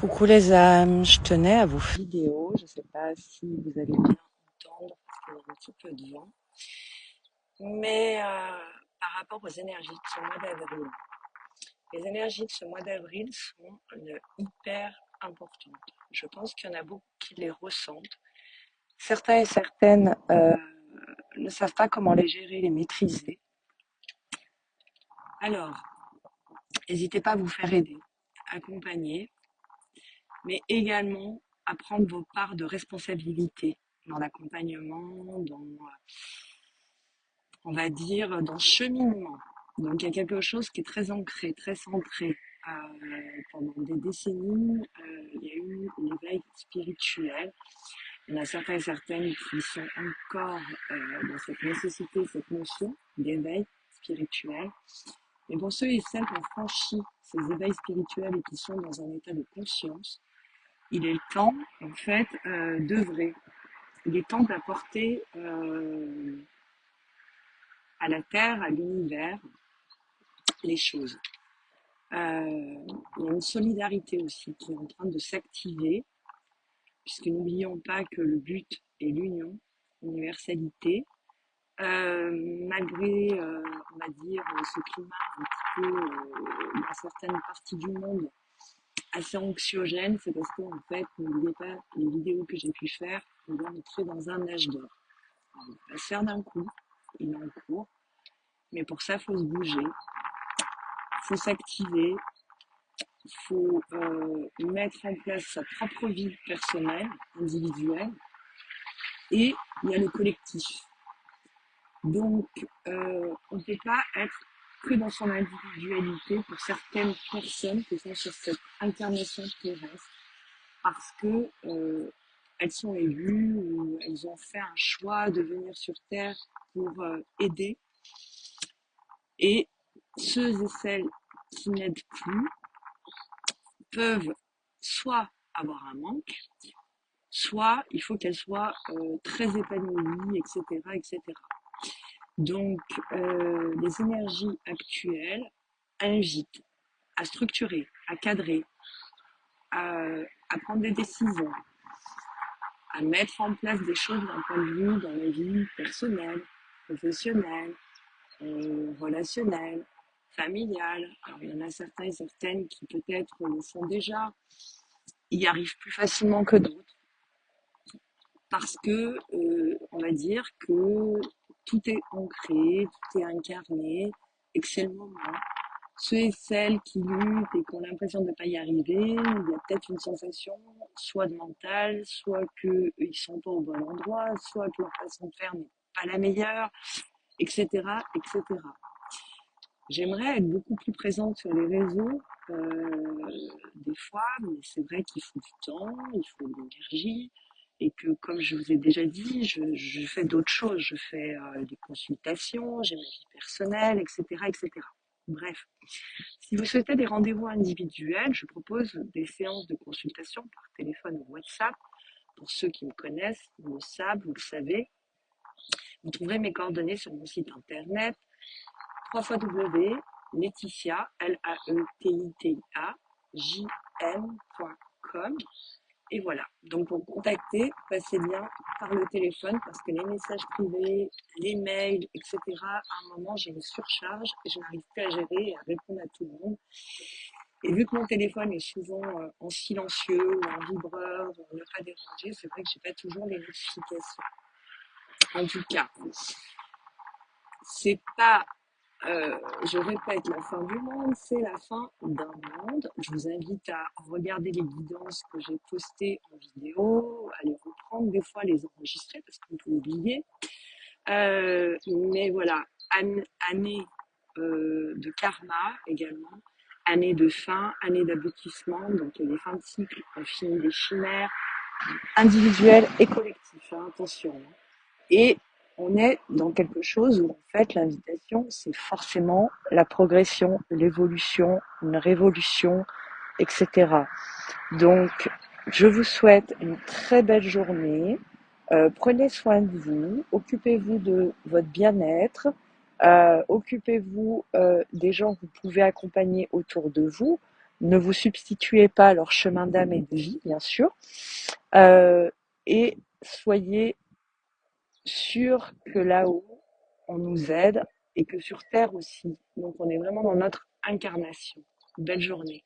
Coucou les âmes, je tenais à vous faire une vidéo, je ne sais pas si vous allez bien entendre parce qu'il y a un petit peu de vent, mais par rapport aux énergies de ce mois d'avril. Les énergies de ce mois d'avril sont hyper importantes. Je pense qu'il y en a beaucoup qui les ressentent. Certains et certaines ne savent pas comment les gérer, les maîtriser. Alors, n'hésitez pas à vous faire aider, accompagner, mais également à prendre vos parts de responsabilité dans l'accompagnement, on va dire, dans le cheminement. Donc il y a quelque chose qui est très ancré, très centré. Pendant des décennies, il y a eu l'éveil spirituel. Il y en a certains et certaines qui sont encore dans cette nécessité, cette notion d'éveil spirituel. Mais pour ceux et celles qui ont franchi ces éveils spirituels et qui sont dans un état de conscience, il est temps, en fait, d'œuvrer. Il est temps d'apporter à la Terre, à l'univers, les choses. Il y a une solidarité aussi qui est en train de s'activer, puisque n'oublions pas que le but est l'union, l'universalité. Malgré, on va dire, ce climat un petit peu dans certaines parties du monde assez anxiogène, c'est parce qu'en fait, n'oubliez pas les vidéos que j'ai pu faire, on doit entrer dans un âge d'or. On va pas se faire d'un coup, il est en cours, mais pour ça, il faut se bouger, il faut s'activer, il faut mettre en place sa propre vie personnelle, individuelle, et il y a le collectif. Donc, on ne peut pas être que dans son individualité pour certaines personnes qui sont sur cette incarnation terrestre, parce que elles sont élues ou elles ont fait un choix de venir sur Terre pour aider. Et ceux et celles qui n'aident plus peuvent soit avoir un manque, soit il faut qu'elles soient très épanouies, etc., etc. Donc, les énergies actuelles invitent à structurer, à cadrer, à prendre des décisions, à mettre en place des choses d'un point de vue dans la vie personnelle, professionnelle, relationnelle, familiale. Alors, il y en a certains et certaines qui peut-être le font déjà, y arrivent plus facilement que d'autres, parce que, on va dire que tout est ancré, tout est incarné, et que c'est le moment. Ceux et celles qui luttent et qui ont l'impression de ne pas y arriver, il y a peut-être une sensation soit de mental, soit qu'ils ne sont pas au bon endroit, soit que leur façon de faire n'est pas la meilleure, etc., etc. J'aimerais être beaucoup plus présente sur les réseaux, des fois, mais c'est vrai qu'il faut du temps, il faut de l'énergie, et que, comme je vous ai déjà dit, je fais d'autres choses. Je fais des consultations, j'ai ma vie personnelle, etc., etc. Bref, si vous souhaitez des rendez-vous individuels, je propose des séances de consultation par téléphone ou WhatsApp. Pour ceux qui me connaissent, vous le savent, vous le savez. Vous trouverez mes coordonnées sur mon site internet www.laetitia, Laetitia, jm.com. Et voilà. Donc pour me contacter, passez bien par le téléphone parce que les messages privés, les mails, etc., à un moment, j'ai une surcharge et je n'arrive plus à gérer et à répondre à tout le monde. Et vu que mon téléphone est souvent en silencieux ou en vibreur ou en ne pas déranger, c'est vrai que j'ai pas toujours les notifications. En tout cas, c'est pas je répète, la fin du monde, c'est la fin d'un monde. Je vous invite à regarder les guidances que j'ai postées en vidéo, à les reprendre, des fois les enregistrer parce qu'on peut oublier. Mais voilà, année de karma également, année de fin, année d'aboutissement, donc les fins de cycle, on finit les chimères individuelles et collectives, hein, attention. Et on est dans quelque chose où, en fait, l'invitation, c'est forcément la progression, l'évolution, une révolution, etc. Donc, je vous souhaite une très belle journée. Prenez soin de vous, occupez-vous de votre bien-être, occupez-vous des gens que vous pouvez accompagner autour de vous. Ne vous substituez pas à leur chemin d'âme et de vie, bien sûr, euh, et soyez sûrs que là-haut, on nous aide et que sur Terre aussi. Donc on est vraiment dans notre incarnation. Belle journée.